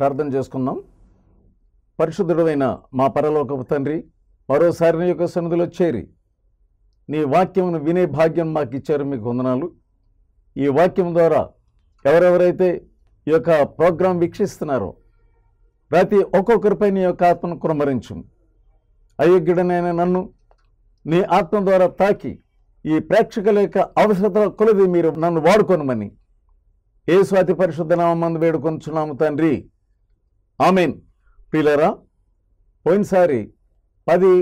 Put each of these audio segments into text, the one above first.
ప్రార్థన చేసుకుందాం. పరిశుద్ధుడైన మా పరలోకపు తండ్రి, మరోసారి నీ యొక్క సన్నిధిలో చేరి నీ వాక్యమును వినే భాగ్యం మాకు ఇచ్చారు, మీకు వందనాలు. ఈ వాక్యం ద్వారా ఎవరెవరైతే ఈ యొక్క ప్రోగ్రాం వీక్షిస్తున్నారో ప్రతి ఒక్కొక్కరిపై నీ యొక్క ఆత్మను కుమ్మరించు. అయోగ్యుడనైన నన్ను నీ ఆత్మ ద్వారా తాకి ఈ ప్రేక్షకుల యొక్క అవసరతల కొలది మీరు నన్ను వాడుకొనమని యేసు అతి పరిశుద్ధ నామమున వేడుకొనుచున్నాము తండ్రి, ఆమేన్. ప్రియులారా, పోయినసారి 10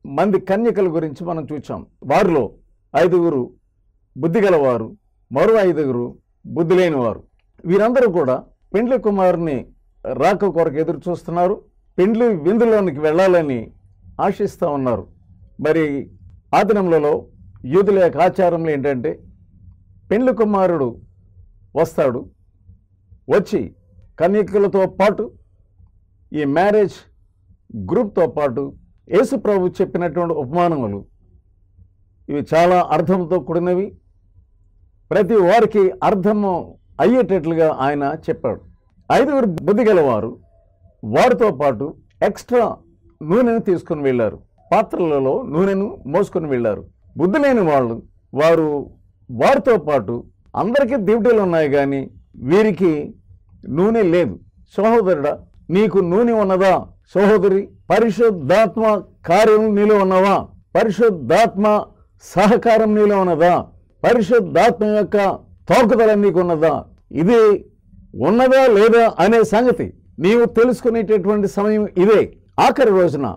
మంది కన్యకల గురించి మనం చూచాం. వారిలో 5 బుద్ధి గలవారు, మరో 5 బుద్ధి లేనివారు. వీరందరూ కూడా పెండ్లి కుమారుని రాక కొరకు ఎదురు చూస్తున్నారు. పెండ్లి విందులోనికి వెళ్ళాలని ఆశిస్తూ ఉన్నారు. మరి ఆ దినములలో యూదుల యొక్క ఆచారంలో ఏంటంటే, పెండ్లి కుమారుడు వస్తాడు, వచ్చి కన్యకలతో పాటు ఈ మ్యారేజ్ గ్రూప్తో పాటు యేసు ప్రభు చెప్పినటువంటి ఉపమానములు ఇవి చాలా అర్థంతో కూడినవి. ప్రతి వారికి అర్థము అయ్యేటట్లుగా ఆయన చెప్పాడు. 5 బుద్ధి గలవారు వారితో పాటు ఎక్స్ట్రా నూనెను తీసుకుని వెళ్ళారు, పాత్రలలో నూనెను మోసుకొని వెళ్ళారు. బుద్ధి లేని వాళ్ళు వారితో పాటు అందరికీ దివిటీలు ఉన్నాయి, కానీ వీరికి నూనె లేదు. సహోదరుడా, నీకు నూనె ఉన్నదా? సహోదరి, పరిశుద్ధాత్మ కార్యం నీలో ఉన్నవా? పరిశుద్ధాత్మ సహకారం నీలో ఉన్నదా? పరిశుద్ధాత్మ యొక్క తోకదల నీకు ఉన్నదా? ఇది ఉన్నదా లేదా అనే సంగతి నీవు తెలుసుకునేటటువంటి సమయం ఇదే. ఆఖరి రోజున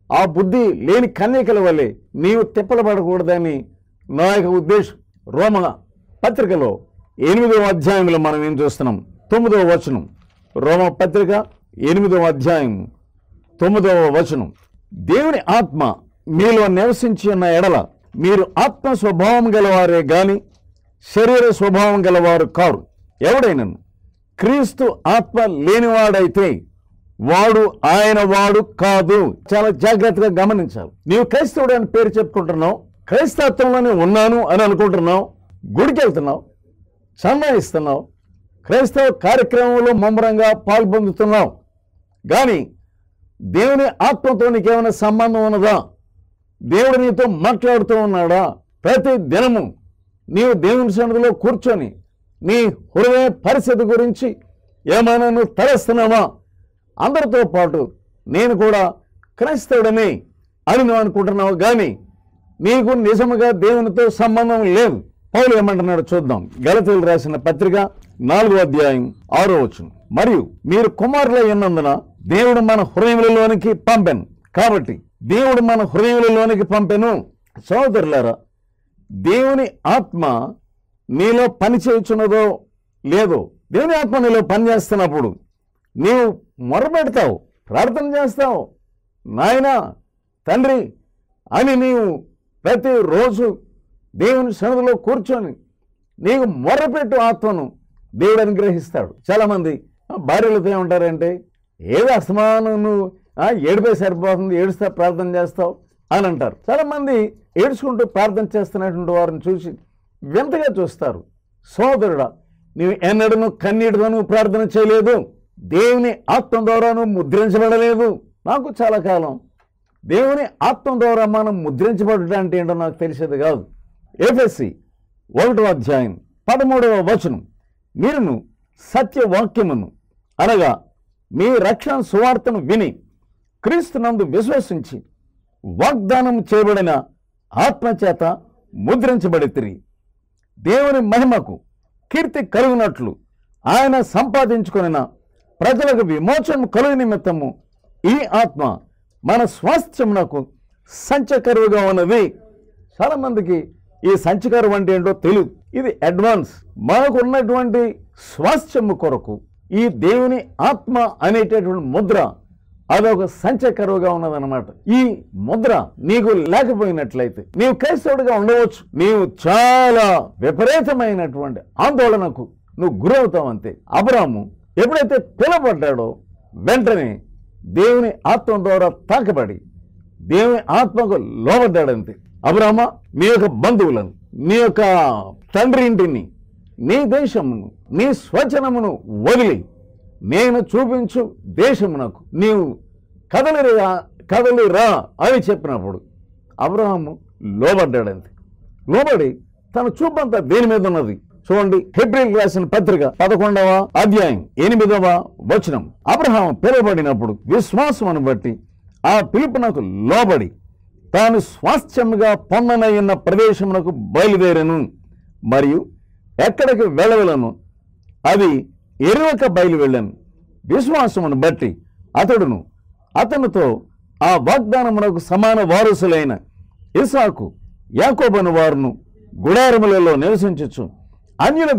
ఆ బుద్ధి లేని కన్యకల వల్లే నీవు తిప్పలబడకూడదని నా యొక్క ఉద్దేశం. రోమ పత్రికలో 8వ అధ్యాయంలో మనం ఏం చూస్తున్నాం? 9వ వచనం. రోమ పత్రిక 8వ అధ్యాయం 9వ వచనం. దేవుని ఆత్మ మీలో నివసించి ఉన్న ఎడల మీరు ఆత్మ స్వభావం గలవారే గాని శరీర స్వభావం గలవారు కారు. ఎవడైనను క్రీస్తు ఆత్మ లేనివాడైతే వాడు ఆయన వాడు కాదు. చాలా జాగ్రత్తగా గమనించాలి. నీవు క్రైస్తవుడు అని పేరు చెప్పుకుంటున్నావు, క్రైస్తత్వంలోనే ఉన్నాను అని అనుకుంటున్నావు, గుడికి వెళ్తున్నావు, చందా ఇస్తున్నావు, క్రైస్తవ కార్యక్రమంలో ముమ్మరంగా పాల్పొందుతున్నావు, కానీ దేవుని ఆత్మతో నీకేమైనా సంబంధం ఉన్నదా? దేవుడు నీతో మాట్లాడుతూ ఉన్నాడా? ప్రతి దినము నీవు దేవుని సన్నిధిలో కూర్చొని నీ హృదయ పరిస్థితి గురించి ఏమైనా నువ్వు తలస్తున్నావా? అందరితో పాటు నేను కూడా క్రైస్తవుడని అని నువ్వు అనుకుంటున్నావు, కానీ నీకు నిజముగా దేవునితో సంబంధం లేదు. పౌలు ఏమంటున్నాడు చూద్దాం. గలతీయులకు రాసిన పత్రిక 4వ అధ్యాయం 6వ వచనం. మరియు మీరు కుమారులై ఉన్నందున దేవుడు మన హృదయములలోనికి పంపెను. కాబట్టి దేవుడు మన హృదయములలోనికి పంపెను. సహోదరులారా, దేవుని ఆత్మ నీలో పని చేయుచున్నదో లేదో, దేవుని ఆత్మ నీలో పనిచేస్తున్నప్పుడు నీవు మొరపెడతావు, ప్రార్థన చేస్తావు, నాయనా తండ్రి అని నీవు ప్రతిరోజు దేవుని సన్నిధిలో కూర్చొని నీకు మొర్రపెట్టు ఆత్మను దేవుడు అనుగ్రహిస్తాడు. చాలామంది భార్యలతో ఏమంటారంటే, ఏదో అసమానం నువ్వు ఏడిపై సరిపోతుంది, ఏడుస్తా ప్రార్థన చేస్తావు అని అంటారు. చాలామంది ఏడుచుకుంటూ ప్రార్థన చేస్తున్నటువంటి వారిని చూసి వింతగా చూస్తారు. సోదరుడా, నీవు ఎన్నడను కన్నీటితో నువ్వు ప్రార్థన చేయలేదు, దేవుని ఆత్మ ద్వారా నువ్వు ముద్రించబడలేదు. నాకు చాలా కాలం దేవుని ఆత్మ ద్వారా మనం ముద్రించబడటం అంటే ఏంటో నాకు తెలిసేది కాదు. ఎఫెసీ 1వ అధ్యాయం 13వ వచనం. మీరును సత్యవాక్యమును అనగా మీ రక్షణ సువార్తను విని క్రీస్తునందు విశ్వసించి వాగ్దానం చేయబడిన ఆత్మచేత ముద్రించబడితిరి. దేవుని మహిమకు కీర్తి కలుగునట్లు ఆయన సంపాదించుకొనిన ప్రజలకు విమోచనం కలుగు నిమిత్తము ఈ ఆత్మ మన స్వాస్థ్యమునకు సంచకరువుగా ఉన్నది. చాలామందికి ఈ సంచకరువు అంటే ఏంటో తెలియదు. ఇది అడ్వాన్స్. మనకు ఉన్నటువంటి స్వాస్థ్యము కొరకు ఈ దేవుని ఆత్మ అనేటటువంటి ముద్ర అదొక సంచకరువుగా ఉన్నదన్నమాట. ఈ ముద్ర నీకు లేకపోయినట్లయితే నీవు క్రైస్తవుడిగా ఉండవచ్చు, నీవు చాలా విపరీతమైనటువంటి ఆందోళనకు నువ్వు గురవుతావు అంతే. అబ్రాహాము ఎప్పుడైతే పిలవబడ్డాడో వెంటనే దేవుని ఆత్మ ద్వారా తాకబడి దేవుని ఆత్మకు లోబడ్డాడంతే. అబ్రాహామా, నీ యొక్క బంధువులను, నీ యొక్క తండ్రి ఇంటిని, నీ దేశమును, నీ స్వజనమును వదిలి నేను చూపించు దేశమునకు నీవు కదలిరా అని చెప్పినప్పుడు అబ్రహాము లోబడ్డాడంతే. లోబడి తన చూపంతా దేని మీద ఉన్నది చూడండి. హెబ్రీయులకు రాసిన పత్రిక 11వ అధ్యాయం 8వ వచనం. అబ్రహాము పిలువబడినప్పుడు విశ్వాసమును బట్టి ఆ పిలుపునకు లోబడి తాను స్వాస్థ్యముగా పొందనయ్యున్న ప్రదేశమునకు బయలుదేరను, మరియు ఎక్కడికి వెళ్ళవలను అది ఎరువక బయలు వెళ్ళను. విశ్వాసమును బట్టి అతనితో ఆ వాగ్దానమునకు సమాన వారసులైన ఇస్సాకు యాకోబను వారును గుడారములలో నివసించచ్చు అన్యుల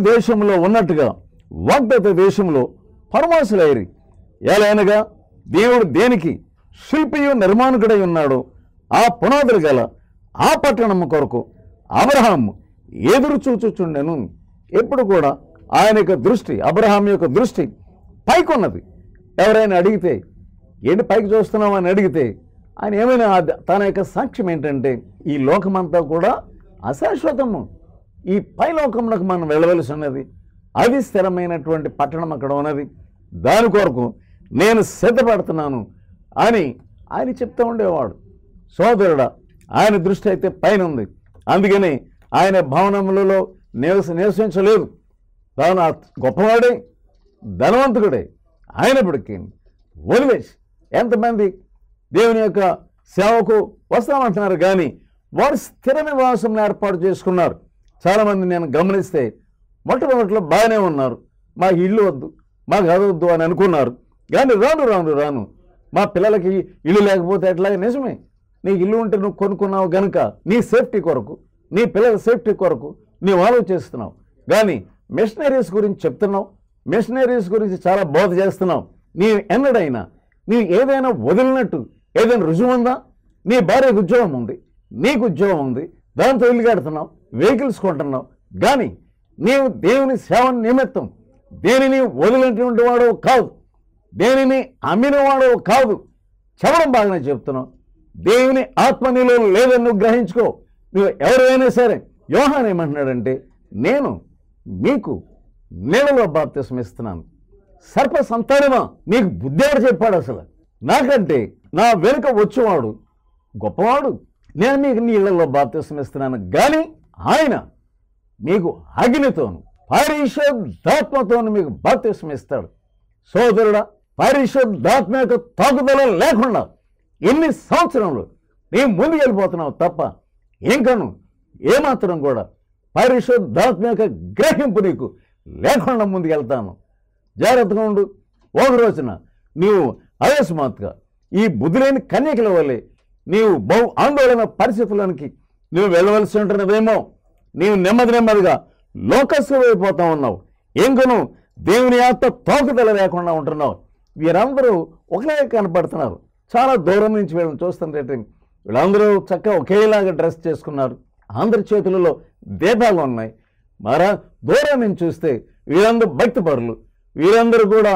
దేశములో ఉన్నట్టుగా వాగ్దత్త దేశంలో పరమాసులైరి. ఎలానగా దేవుడు దేనికి శిల్పియు నిర్మాణకుడై ఉన్నాడో ఆ పునాదులు గల ఆ పట్టణము కొరకు అబ్రహాము ఎదురు చూచుచుండెను. ఎప్పుడు కూడా ఆయన యొక్క దృష్టి, అబ్రహాం యొక్క దృష్టి పైకున్నది. ఎవరైనా అడిగితే ఏంటి పైకి చూస్తున్నావు అని అడిగితే ఆయన ఏమైనా తన యొక్క సాక్ష్యం ఏంటంటే ఈ లోకమంతా కూడా అశాశ్వతము, ఈ పై లోకమునకు మనం వెళ్ళవలసి ఉన్నది, అది స్థిరమైనటువంటి పట్టణం అక్కడ ఉన్నది, దాని కొరకు నేను సిద్ధపడుతున్నాను అని ఆయన చెప్తూ ఉండేవాడు. సోదరుడా, ఆయన దృష్టి అయితే పైన ఉంది. అందుకని ఆయన భవనములలో నివసించలేదు. తాను గొప్పవాడే, ధనవంతుడే అయినప్పటికీ వదిలేసి ఎంతమంది దేవుని యొక్క సేవకు వస్తామంటున్నారు, కానీ వారు స్థిర నివాసం ఏర్పాటు చేసుకున్నారు. చాలామంది నేను గమనిస్తే మొట్టమొదట్లో బాగానే ఉన్నారు, మాకు ఇల్లు వద్దు, మాకు అదొద్దు అని అనుకున్నారు. కానీ రాను మా పిల్లలకి ఇల్లు లేకపోతే ఎట్లాగే. నిజమే, నీకు ఇల్లు ఉంటే నువ్వు కొనుక్కున్నావు గనుక నీ సేఫ్టీ కొరకు, నీ పిల్లల సేఫ్టీ కొరకు నీవు ఆలోచిస్తున్నావు. కానీ మిషనరీస్ గురించి చెప్తున్నావు, మిషనరీస్ గురించి చాలా బోధ చేస్తున్నావు. నీవు ఎన్నడైనా నీవు ఏదైనా వదిలినట్టు ఏదైనా రుజువు ఉందా? నీ భార్యకు ఉద్యోగం ఉంది, నీకు ఉద్యోగం ఉంది, దాంతో ఇల్లు కడుతున్నావు, వెహికల్స్ కొంటున్నావు. కానీ నీవు దేవుని సేవ నిమిత్తం దేనిని వదిలినటువంటి వాడో కాదు, దేనిని అమ్మినవాడో కాదు. చెప్పడం బాగానే చెప్తున్నావు. దేవుని ఆత్మ నీలో లేదని నువ్వు గ్రహించుకో. నువ్వు ఎవరైనా సరే. యోహాను ఏమంటున్నాడంటే, నేను మీకు నీళ్ళలో బాప్తిసం ఇస్తున్నాను. సర్ప సంతానమా, నీకు బుద్ధి ఎవరు చెప్పాడు? అసలు నాకంటే నా వెనుక వచ్చేవాడు గొప్పవాడు, నేను మీకు నీళ్ళలో బాప్తిసం ఇస్తున్నాను. కానీ ఆయన మీకు అగ్నితోను పరిశుద్ధాత్మతోను మీకు బాప్తిసం ఇస్తాడు. సోదరుడా, పరిశుద్ధాత్మ యొక్క తాకుదల లేకుండా ఎన్ని సంవత్సరంలో నీ ముందుకు వెళ్ళిపోతున్నావు తప్ప ఇంకను ఏమాత్రం కూడా పరిశుద్ధాత్మ యొక్క గ్రహింపు నీకు లేకుండా ముందుకెళ్తాను. జాగ్రత్తగా ఉండు. ఒక రోజున నీవు అకస్మాత్తుగా ఈ బుద్ధి లేని కన్యకల వల్లే నీవు బహు ఆందోళన పరిస్థితులకి నువ్వు వెళ్ళవలసి ఉంటున్నదేమో. నీవు నెమ్మదిగా లోకస్వైపోతా ఉన్నావు. ఇంకను దేవుని ఆత్మ తోకదల లేకుండా ఉంటున్నావు. వీరందరూ ఒకలే కనపడుతున్నారు. చాలా దూరం నుంచి వీళ్ళని చూస్తుంటే వీళ్ళందరూ చక్కగా ఒకేలాగా డ్రెస్ చేసుకున్నారు. అందరి చేతులలో దీపాలు ఉన్నాయి. మరా దూరం నుంచి చూస్తే వీరందరూ భక్తిపరులు, వీరందరూ కూడా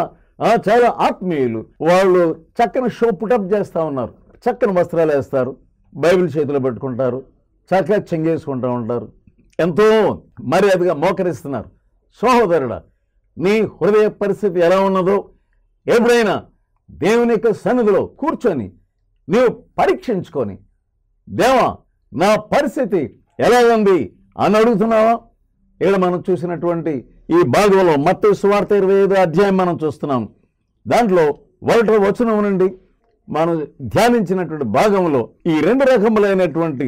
చాలా ఆత్మీయులు. వాళ్ళు చక్కని షో పుటప్ చేస్తూ ఉన్నారు, చక్కని వస్త్రాలు వేస్తారు, బైబిల్ చేతిలో పెట్టుకుంటారు, చక్కగా చెంగేసుకుంటూ ఉంటారు, ఎంతో మర్యాదగా మోకరిస్తున్నారు. సహోదరుడా, నీ హృదయ పరిస్థితి ఎలా ఉన్నదో ఎప్పుడైనా దేవుని యొక్క సన్నిధిలో కూర్చొని నీవు పరీక్షించుకొని, దేవా నా పరిస్థితి ఎలా ఉంది అని అడుగుతున్నావా? ఇక్కడ మనం చూసినటువంటి ఈ భాగంలో మత్తయి సువార్త 25వ అధ్యాయం మనం చూస్తున్నాం. దాంట్లో 1వ వచనం నుండి మనం ధ్యానించినటువంటి భాగంలో ఈ 2 రకములైనటువంటి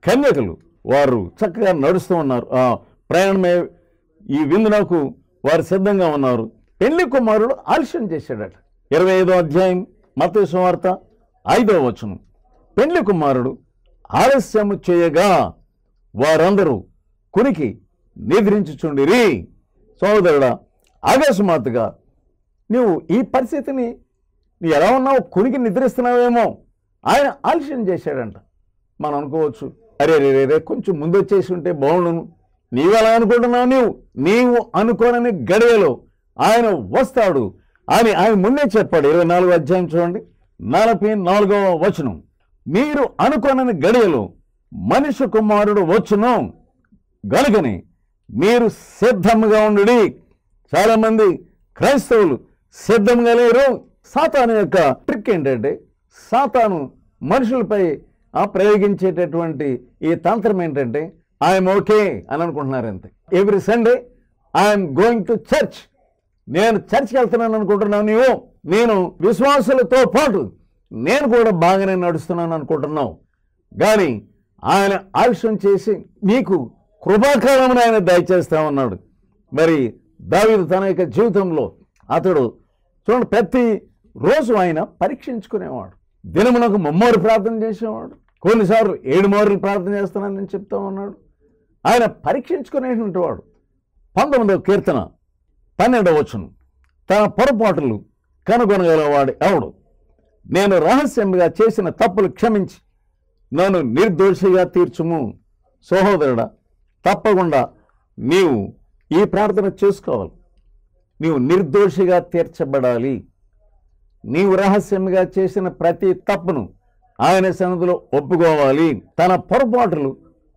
కన్యకలు వారు చక్కగా నడుస్తూ ఉన్నారు. ప్రయాణమే ఈ విందునకు వారు సిద్ధంగా ఉన్నారు. పెళ్లి కుమారుడు ఆలస్యం చేశాడట. 25వ అధ్యాయం మత్తయి సువార్త 5వ వచనం. పెళ్లి కుమారుడు ఆలస్యము చేయగా వారందరూ కునికి నిద్రించుచుండిరి. సోదరుడా, అకస్మాత్తుగా నువ్వు ఈ పరిస్థితిని నీ ఎలా ఉన్నావు, కునికి నిద్రిస్తున్నావేమో. ఆయన ఆలస్యం చేశాడంట. మనం అనుకోవచ్చు, అరే రే కొంచెం ముందు వచ్చేసి ఉంటే బాగుండును. నీవు అలా అనుకుంటున్నావు. నీవు అనుకోనని గడియలో ఆయన వస్తాడు అని ఆయన ముందే చెప్పాడు. 24వ అధ్యాయం చూడండి, 44వ వచనం. మీరు అనుకోనని గడియలో మనిషి కుమారుడు వచ్చును గనుకని మీరు సిద్ధంగా ఉండుడి. చాలామంది క్రైస్తవులు సిద్ధంగా లేరు. సాతాను యొక్క ట్రిక్ ఏంటంటే, సాతాను మనుషులపై ప్రయోగించేటటువంటి ఈ తంత్రం ఏంటంటే, ఐఎమ్ ఓకే అని అనుకుంటున్నారు అంతే. Every Sunday I'm going to church, నేను చర్చ్కి వెళ్తున్నాను అనుకుంటున్నావు. నేను విశ్వాసులతో పాటు నేను కూడా బాగానే నడుస్తున్నాను అనుకుంటున్నావు. కానీ ఆయన ఆలస్యం చేసి నీకు కృపాకాలమును ఆయన దయచేస్తా ఉన్నాడు. మరి దావీదు తన యొక్క జీవితంలో అతడు చూడండి, ప్రతి రోజు ఆయన పరీక్షించుకునేవాడు. దినమునకు 3 మార్లు ప్రార్థన చేసేవాడు. కొన్నిసార్లు 7 మార్లు ప్రార్థన చేస్తానని చెప్తా ఉన్నాడు. ఆయన పరీక్షించుకునేటువంటి వాడు. 19వ కీర్తన 12వ వచనం, తన పొరపాటులు కనుగొనగలవాడు ఎవడు? నేను రహస్యంగా చేసిన తప్పులు క్షమించి నన్ను నిర్దోషిగా తీర్చుము. సహోదరుడా, తప్పకుండా నీవు ఈ ప్రార్థన చేసుకోవాలి. నీవు నిర్దోషిగా తీర్చబడాలి. నీవు రహస్యంగా చేసిన ప్రతి తప్పును ఆయన సన్నిధిలో ఒప్పుకోవాలి. తన పొరపాటులు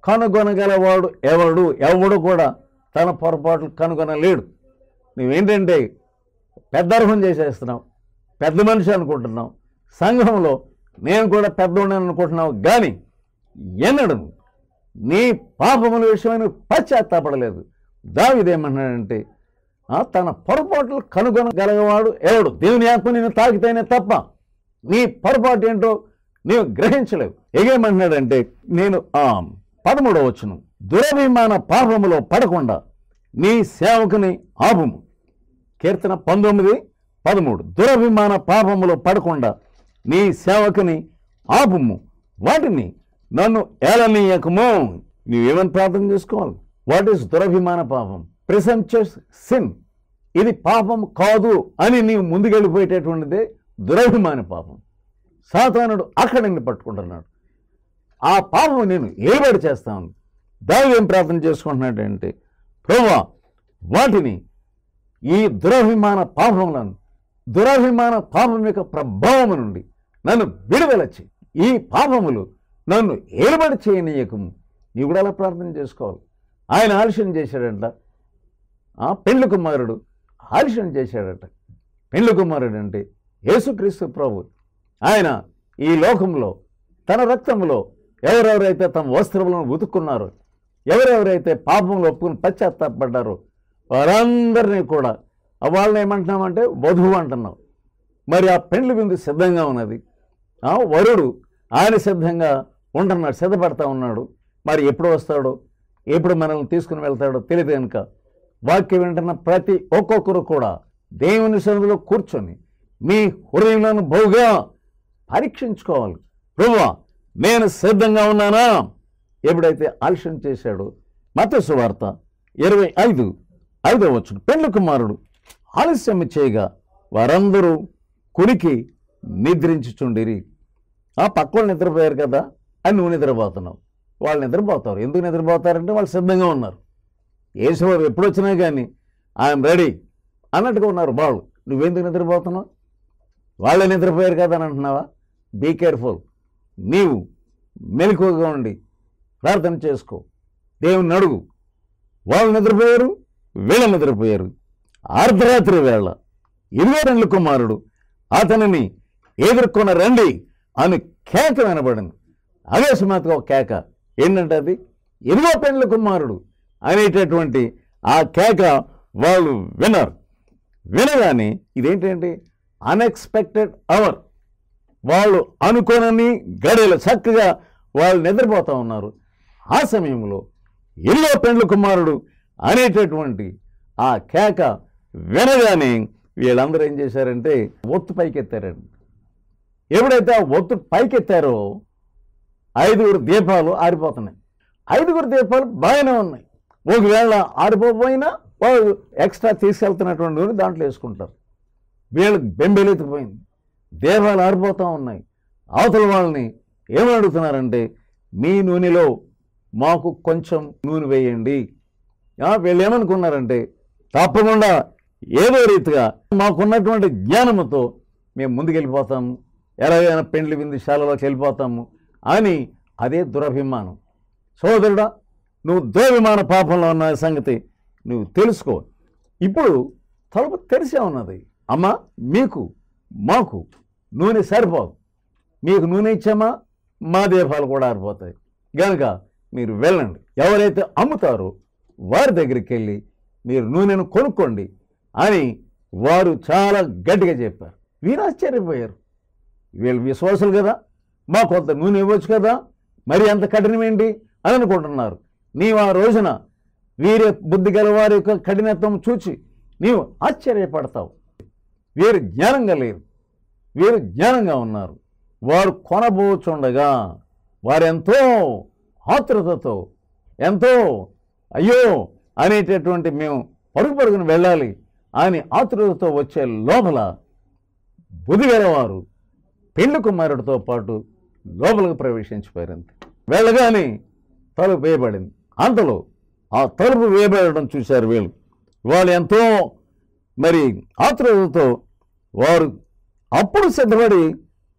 కనుగొనగలవాడు ఎవడు? ఎవడు కూడా తన పొరపాట్లు కనుగొనలేడు. నువ్వేంటంటే పెద్దర్హం చేసేస్తున్నావు, పెద్ద మనిషి అనుకుంటున్నావు, సంఘంలో నేను కూడా పెద్దోడిని అనుకుంటున్నావు. కానీ ఎన్నడూ నీ పాపముల విషయమైన పశ్చాత్తాపడలేదు. దావీదేమన్నాడంటే, తన పొరపాట్లు కనుగొనగలవాడు ఎవడు? దేవుని ఆత్మ నేను తాకితేనే తప్ప నీ పొరపాటు ఏంటో నీవు గ్రహించలేవు. ఏమన్నాడంటే, నేను 13వ వచనం, దురభిమాన పాపములో పడకుండా నీ సేవకుని ఆపుము. కీర్తన 19:13, దురభిమాన పాపములో పడకుండా నీ సేవకుని ఆపుము, వాటిని నన్ను ఏలనీయకము. నీవేమని ప్రార్థన చేసుకోవాలి? వాట్ ఈస్ దురభిమాన పాపం? ప్రిసంప్చుయస్ సిన్. ఇది పాపం కాదు అని నీవు ముందుకెళ్ళిపోయేటటువంటిదే దురభిమాన పాపం. సాతానుడు అక్కడ నిన్ను పట్టుకుంటున్నాడు. ఆ పాపం నేను ఏలుబడి చేస్తాను. దావీదు ఏం ప్రార్థన చేసుకుంటున్నాడంటే, ప్రభువా, వాటిని, ఈ దురభిమాన పాపములను, దురభిమాన పాపం యొక్క ప్రభావం నుండి నన్ను విడుదలచ్చి ఈ పాపములు నన్ను ఏలుబడి చేయనీయకము. నీవు కూడా అలా ప్రార్థన చేసుకోవాలి. ఆయన ఆలస్యం చేశాడంట. పెండ్లి కుమారుడు ఆలస్యం చేశాడట. పెండ్లి కుమారుడు అంటే యేసుక్రీస్తు ప్రభు. ఆయన ఈ లోకంలో తన రక్తంలో ఎవరెవరైతే తమ వస్త్రములను ఉతుక్కున్నారో, ఎవరెవరైతే పాపంలో ఒప్పుకుని పశ్చాత్తాపడ్డారో వారందరినీ కూడా, వాళ్ళని ఏమంటున్నామంటే వధువు అంటున్నాం. మరి ఆ పెండ్లి విందు సిద్ధంగా ఉన్నది. వరుడు ఆయన సిద్ధంగా ఉంటున్నాడు, సిద్ధపడతా ఉన్నాడు. మరి ఎప్పుడు వస్తాడో, ఎప్పుడు మనల్ని తీసుకుని వెళ్తాడో తెలియదు కనుక వాక్యం వింటున్న ప్రతి ఒక్కొక్కరు కూడా దేవుని సన్నిధిలో కూర్చొని మీ హృదయంలో బహుగా పరీక్షించుకోవాలి. ప్రభువా, నేను సిద్ధంగా ఉన్నానా? ఎప్పుడైతే ఆలస్యం చేశాడో, మత్తయి సువార్త 25:5 వచనం, పెండ్లి కుమారుడు ఆలస్యం చేయగా వారందరూ కునికి నిద్రించుచుండిరి. పక్కవాళ్ళు నిద్రపోయారు కదా అని నువ్వు నిద్రపోతున్నావు. వాళ్ళు నిద్రపోతారు. ఎందుకు నిద్రపోతారంటే వాళ్ళు సిద్ధంగా ఉన్నారు. యేసువారు ఎప్పుడు వచ్చినా కానీ ఐఎమ్ రెడీ అన్నట్టుగా ఉన్నారు వాళ్ళు. నువ్వెందుకు నిద్రపోతున్నావు? వాళ్ళే నిద్రపోయారు కదా అని అంటున్నావా? Be careful. నీవు మెలకువగా ఉండి ప్రార్థన చేసుకో, దేవుని అడుగు. వాళ్ళు నిద్రపోయారు, వీళ్ళు నిద్రపోయారు. అర్ధరాత్రి వేళ ఇదిగో పెండ్లి కుమారుడు, అతనిని ఎదుర్కొన్న రండి అని కేక వినబడింది. అకస్మాత్తుగా ఒక కేక. ఏంటంటే అది ఇదిగో పెండ్లి కుమారుడు అనేటటువంటి ఆ కేక వాళ్ళు విన్నారు. వినగానే ఇదేంటంటే అన్ఎక్స్పెక్టెడ్ అవర్. వాళ్ళు అనుకోనని గడియలు చక్కగా వాళ్ళు నిద్రపోతూ ఉన్నారు. ఆ సమయంలో ఇదిగో పెండ్లి కుమారుడు అనేటటువంటి ఆ కేక వినగానే వీళ్ళందరూ ఏం చేశారంటే ఒత్తు పైకెత్తారండి. ఎప్పుడైతే ఆ ఒత్తు పైకెత్తారో 5 దీపాలు ఆరిపోతున్నాయి. 5 దీపాలు బాగానే ఉన్నాయి. ఒకవేళ ఆరిపోయినా వాళ్ళు ఎక్స్ట్రా తీసుకెళ్తున్నటువంటి నూనె దాంట్లో వేసుకుంటారు. వీళ్ళకి బెంబెలెత్తిపోయింది. దీపాలు ఆరిపోతూ ఉన్నాయి. అవతల వాళ్ళని ఏమని అడుగుతున్నారంటే, మీ నూనెలో మాకు కొంచెం నూనె వేయండి. వీళ్ళు ఏమనుకున్నారంటే, తప్పకుండా ఏదో రీతిగా మాకున్నటువంటి జ్ఞానముతో మేము ముందుకెళ్ళిపోతాము, ఎలాగైనా పెండ్లి విందుశాలలోకి వెళ్ళిపోతాము అని. అదే దురభిమానం. సోదరుడా, నువ్వు దురభిమాన పాపంలో ఉన్న సంగతి నువ్వు తెలుసుకో. ఇప్పుడు తలుపు తెరిసే ఉన్నది. అమ్మ, మీకు మాకు నూనె సరిపోదు, మీకు నూనె ఇచ్చామా మా దీపాలు కూడా ఆరిపోతాయి, కనుక మీరు వెళ్ళండి, ఎవరైతే అమ్ముతారో వారి దగ్గరికి వెళ్ళి మీరు నూనెను కొనుక్కోండి అని వారు చాలా గట్టిగా చెప్పారు. వీరు ఆశ్చర్యపోయారు. వీళ్ళు విశ్వాసులు కదా, మా కొంత నూనె ఇవ్వచ్చు కదా, మరి అంత కఠినమేంటి అని అనుకుంటున్నారు. నీవు ఆ రోజున వీరి బుద్ధి గల వారి యొక్క కఠినత్వం చూచి నీవు ఆశ్చర్యపడతావు. వీరు జ్ఞానంగా లేరు, వీరు జ్ఞానంగా ఉన్నారు. వారు కొనబోచుండగా వారెంతో ఆతృతతో, ఎంతో అయ్యో అనేటటువంటి మేము పరుగు పరుగును వెళ్ళాలి అని ఆతృతతో వచ్చే లోపల బుద్ధిగలవారు పెళ్లి కుమారుడితో పాటు లోపలికి ప్రవేశించిపోయారంతే. వెళ్ళగానే తలుపు వేయబడింది. అంతలో ఆ తలుపు వేయబడడం చూశారు వీళ్ళు. వాళ్ళు ఎంతో మరి ఆతృతతో వారు అప్పుడు సిద్ధపడి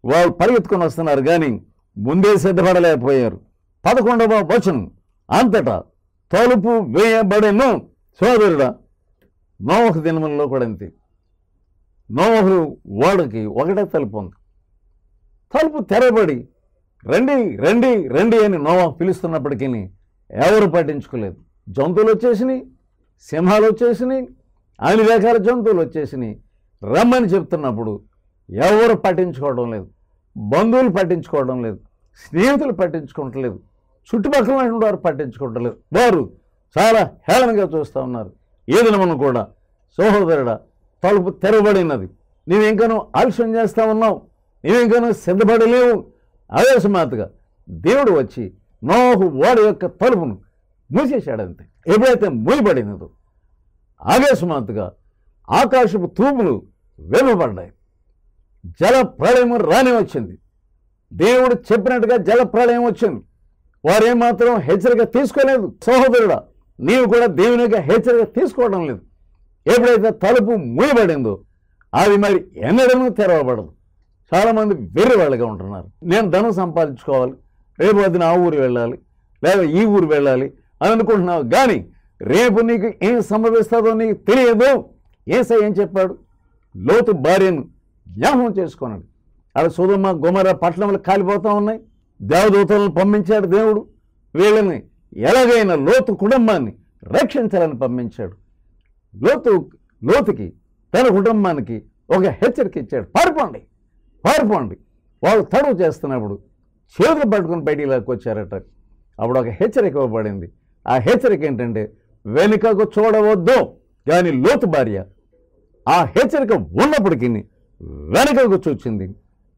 వాళ్ళు పరిగెత్తుకొని వస్తున్నారు, కానీ ముందే సిద్ధపడలేకపోయారు. 11వ వచనం, అంతటా తలుపు వేయబడెను. సోదరుడా, నోవహు దినములలో కూడా అంతే. నోవహు ఓడకి ఒకటే తలుపు ఉంది. తలుపు తెరబడి రండి రండి రండి అని నోవహు పిలుస్తున్నప్పటికీ ఎవరు పట్టించుకోలేదు. జంతువులు వచ్చేసినాయి, సింహాలు వచ్చేసినాయి, అన్ని రకాల జంతువులు వచ్చేసినాయి. రమ్మని చెప్తున్నప్పుడు ఎవరు పట్టించుకోవడం లేదు, బంధువులు పట్టించుకోవడం లేదు, స్నేహితులు పట్టించుకోవట్లేదు, చుట్టుపక్కల వారు పట్టించుకోవట్లేదు. వారు చాలా హేళనగా చూస్తూ ఉన్నారు. ఏదైనా కూడా సహోదరుడా, తలుపు తెరవబడినది, నీవింకనూ ఆలస్యం చేస్తూ ఉన్నావు, నీవింకనూ సిద్ధపడలేవు. అకస్మాత్తుగా దేవుడు వచ్చి నోవహు ఓడ యొక్క తలుపును మూసేశాడంతే. ఎప్పుడైతే మూయబడినదో అకస్మాత్తుగా ఆకాశపు తూములు వెలువబడ్డాయి. జల ప్రళయం రాని వచ్చింది. దేవుడు చెప్పినట్టుగా జల ప్రళయం వచ్చింది. వారేమాత్రం హెచ్చరిక తీసుకోలేదు. సహోదరుడా, నీవు కూడా దేవుని యొక్క హెచ్చరిక తీసుకోవడం లేదు. ఎప్పుడైతే తలుపు మూయబడిందో అది మరి ఎన్నడూ తెరవబడదు. చాలామంది వెర్రి వాళ్ళగా ఉంటున్నారు. నేను ధనం సంపాదించుకోవాలి, రేపు వద్దున ఆ ఊరు వెళ్ళాలి, లేదా ఈ ఊరు వెళ్ళాలి అని అనుకుంటున్నావు, కానీ రేపు నీకు ఏం సంభవిస్తుందో నీకు తెలియదు. యేసయ్య ఏం చెప్పాడు? లోతు భార్యను జ్ఞాపకం చేసుకున్నాడు. అక్కడ సొదొమ గొమొర్రా పట్టణములు కాలిపోతూ ఉన్నాయి. దేవదూతలను పంపించాడు దేవుడు. వీళ్ళని ఎలాగైనా లోతు కుటుంబాన్ని రక్షించాలని పంపించాడు. లోతుకి తన కుటుంబానికి ఒక హెచ్చరిక ఇచ్చాడు. పారిపోండి, పారిపోండి. వాళ్ళు తడువు చేస్తున్నప్పుడు చేతులు పట్టుకుని బయటికి లాక్కొచ్చారట. అప్పుడు ఒక హెచ్చరిక ఇవ్వబడింది. ఆ హెచ్చరిక ఏంటంటే, వెనుకకు చూడవద్దు. కానీ లోతు భార్య ఆ హెచ్చరిక ఉన్నప్పటికీ వెనుకకు చూచింది.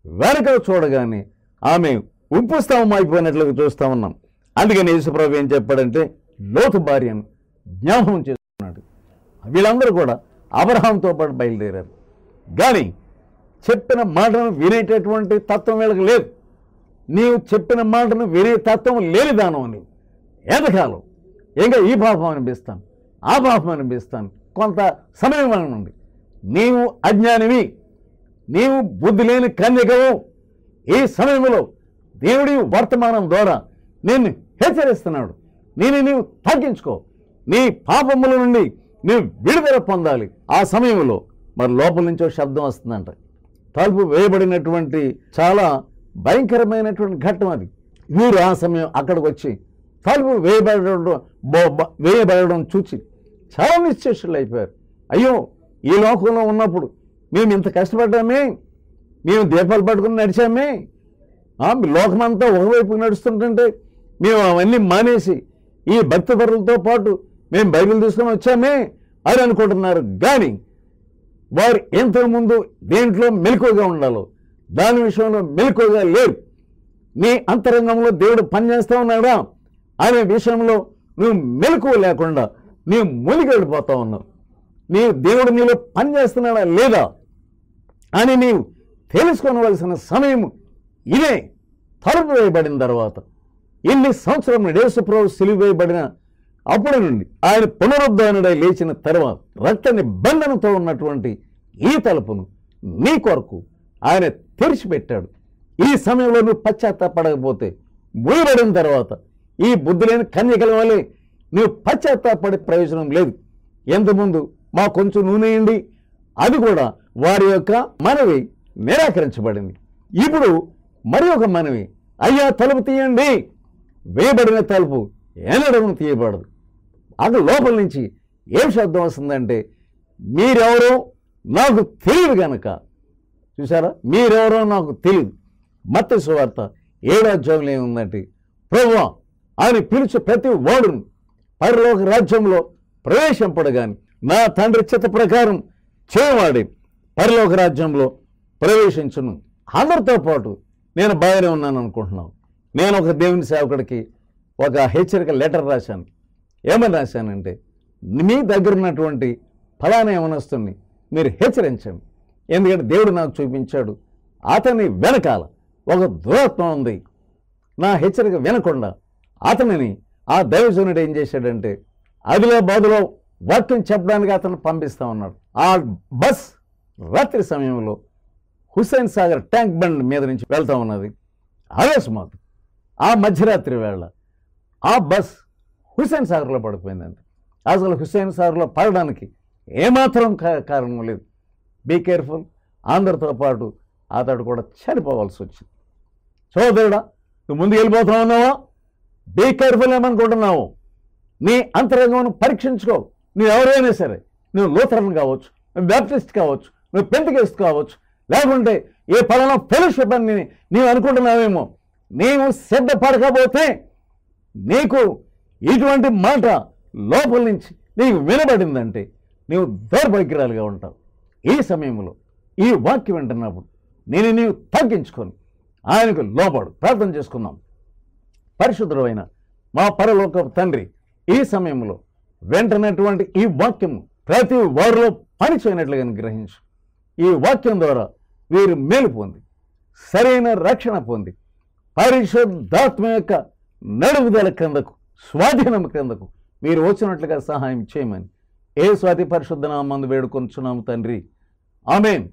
వెనుకకు చూడగానే ఆమె ఉప్పు స్తంభం అయిపోయినట్లుగా చూస్తూ ఉన్నాం. అందుకని యేసుప్రభు ఏం చెప్పాడంటే, లోతు భార్యను జ్ఞాపకం చేసుకున్నాడు. వీళ్ళందరూ కూడా అబ్రహాంతో పాటు బయలుదేరారు. కానీ చెప్పిన మాటను వినేటటువంటి తత్వం వీళ్ళకి లేదు. నీవు చెప్పిన మాటను వినే తత్వం లేని దానం అని ఎంతకాలం ఇంకా ఈ పాపం అనిపిస్తాను, ఆ పాపం అనిపిస్తాను, కొంత సమయం నుండి నీవు అజ్ఞానివి, నీవు బుద్ధి లేని కన్యకవు. ఈ సమయంలో దేవుడి వర్తమానం ద్వారా నిన్ను హెచ్చరిస్తున్నాడు. నీవు తగ్గించుకో, నీ పాపముల నుండి నీవు విడుదల పొందాలి. ఆ సమయంలో మరి లోపల నుంచో శబ్దం వస్తుందంట. తలుపు వేయబడినటువంటి చాలా భయంకరమైనటువంటి ఘట్టం అది. వీరు ఆ సమయం అక్కడికి వచ్చి తలుపు వేయబడడం చూచి చాలా నిశ్చేష్టులు అయిపోయారు. అయ్యో, ఈ లోకంలో ఉన్నప్పుడు మేము ఇంత కష్టపడ్డామే, మేము దీపాలు పట్టుకుని నడిచామే, లోకమంతా ఒకవైపు నడుస్తుంటుంటే మేము అవన్నీ మానేసి ఈ భక్తి పరులతో పాటు మేము బైబిల్ తీసుకొని వచ్చామే అని అనుకుంటున్నారు. కానీ వారు ఎంతకుముందు దేంట్లో మెలకువగా ఉండాలో దాని విషయంలో మెలకువగా లేరు. నీ అంతరంగంలో దేవుడు పనిచేస్తూ ఉన్నాడా అనే విషయంలో నువ్వు మెలకువ లేకుండా నీవు మునిగి వెళ్ళిపోతూ ఉన్నావు. దేవుడు నీలో పనిచేస్తున్నాడా లేదా అని నీవు తెలుసుకోవలసిన సమయం ఇదే. తలుపు వేయబడిన తర్వాత ఇన్ని సంవత్సరం యేసుప్రభు సిలువ వేయబడిన అప్పటి నుండి ఆయన పునరుద్ధానుడై లేచిన తర్వాత రక్త నిబంధనతో ఉన్నటువంటి ఈ తలుపును నీ కొరకు ఆయన తెరిచిపెట్టాడు. ఈ సమయంలో నువ్వు పశ్చాత్తాపడకపోతే మూయబడిన తర్వాత ఈ బుద్ధి లేని కన్యకల వల్లే నువ్వు పశ్చాత్తాపడే ప్రయోజనం లేదు. ఎంతముందు మా కొంచెం నూనె వేయండి. అది కూడా వారి యొక్క మనవి నిరాకరించబడింది. ఇప్పుడు మరి ఒక మనవి, అయ్యా తలుపు తీయండి. వేయబడిన తలుపు ఎన్నడూ తీయబడదు. అక్కడ లోపల నుంచి ఏం శబ్దం వస్తుందంటే, మీరెవరో నాకు తెలియదు గనక. చూసారా, మీరెవరో నాకు తెలియదు. మత్తయి సువార్త 7వ అధ్యాయంలో ఏముందంటే, ప్రభువా అని పిలిచి ప్రతి వాడును పరలోక రాజ్యంలో ప్రవేశింపడు గాని నా తండ్రి చిత్త ప్రకారం చేయవాడి పరలోక రాజ్యంలో ప్రవేశించును. అందరితో పాటు నేను బాగానే ఉన్నాను అనుకుంటున్నాను. నేను ఒక దేవుని సేవకుడికి ఒక హెచ్చరిక లెటర్ రాశాను. ఏమని రాశానంటే, మీ దగ్గర ఉన్నటువంటి ఫలానా యవనస్తుని మీరు హెచ్చరించండి. ఎందుకంటే దేవుడు నాకు చూపించాడు, అతని వెనకాల ఒక దురాత్మ ఉంది. నా హెచ్చరిక వినకుండా అతనిని ఆ దైవజనుడు ఏం చేశాడంటే, ఆదిలాబాదులో వాక్యం చెప్పడానికి అతను పంపిస్తా ఉన్నాడు. ఆ బస్ రాత్రి సమయంలో హుస్సేన్ సాగర్ ట్యాంక్ బండ్ మీద నుంచి వెళ్తా ఉన్నది. అకస్మాత్ ఆ మధ్యరాత్రి వేళ ఆ బస్ హుస్సేన్ సాగర్లో పడిపోయిందండి. అసలు హుస్సేన్ సాగర్లో పడడానికి ఏమాత్రం కారణం లేదు. Be careful. అందరితో పాటు అతడు కూడా చనిపోవాల్సి వచ్చింది. సోదరుడా, నువ్వు ముందుకు వెళ్ళిపోతా ఉన్నావా? బీ కేర్ఫుల్ ఏమనుకుంటున్నావు? నీ అంతరంగం పరీక్షించుకో. నువ్వు ఎవరైనా సరే, నువ్వు లూథరన్ కావచ్చు, నువ్వు బ్యాప్టిస్ట్ కావచ్చు, నువ్వు పెంటెకోస్తు కావచ్చు, లేకుంటే ఏ పలానా ఫెలోషిప్ అని నీవు అనుకుంటున్నావేమో. నీవు సిద్ధపడకపోతే నీకు ఇటువంటి మాట లోపల నుంచి నీకు వినబడిందంటే నీవు దౌర్భాగ్యురాలుగా ఉంటావు. ఈ సమయంలో ఈ వాక్యం వింటున్నప్పుడు నీవు తగ్గించుకొని ఆయనకు లోపడు. ప్రార్థన చేసుకుందాం. పరిశుద్ధుడైన మా పరలోకపు తండ్రి, ఈ సమయంలో వెంటనటువంటి ఈ వాక్యం ప్రతి వారిలో పనిచేయనట్లుగా గ్రహించు. ఈ వాక్యం ద్వారా వీరు మేలు పొంది సరైన రక్షణ పొంది పరిశుద్ధాత్మ యొక్క నడుగుదల క్రిందకు, స్వాధీనం క్రిందకు మీరు వచ్చినట్లుగా సహాయం చేయమని యేసు అతి పరిశుద్ధ నామమున వేడుకొనుచున్నాము తండ్రి. ఆమేన్.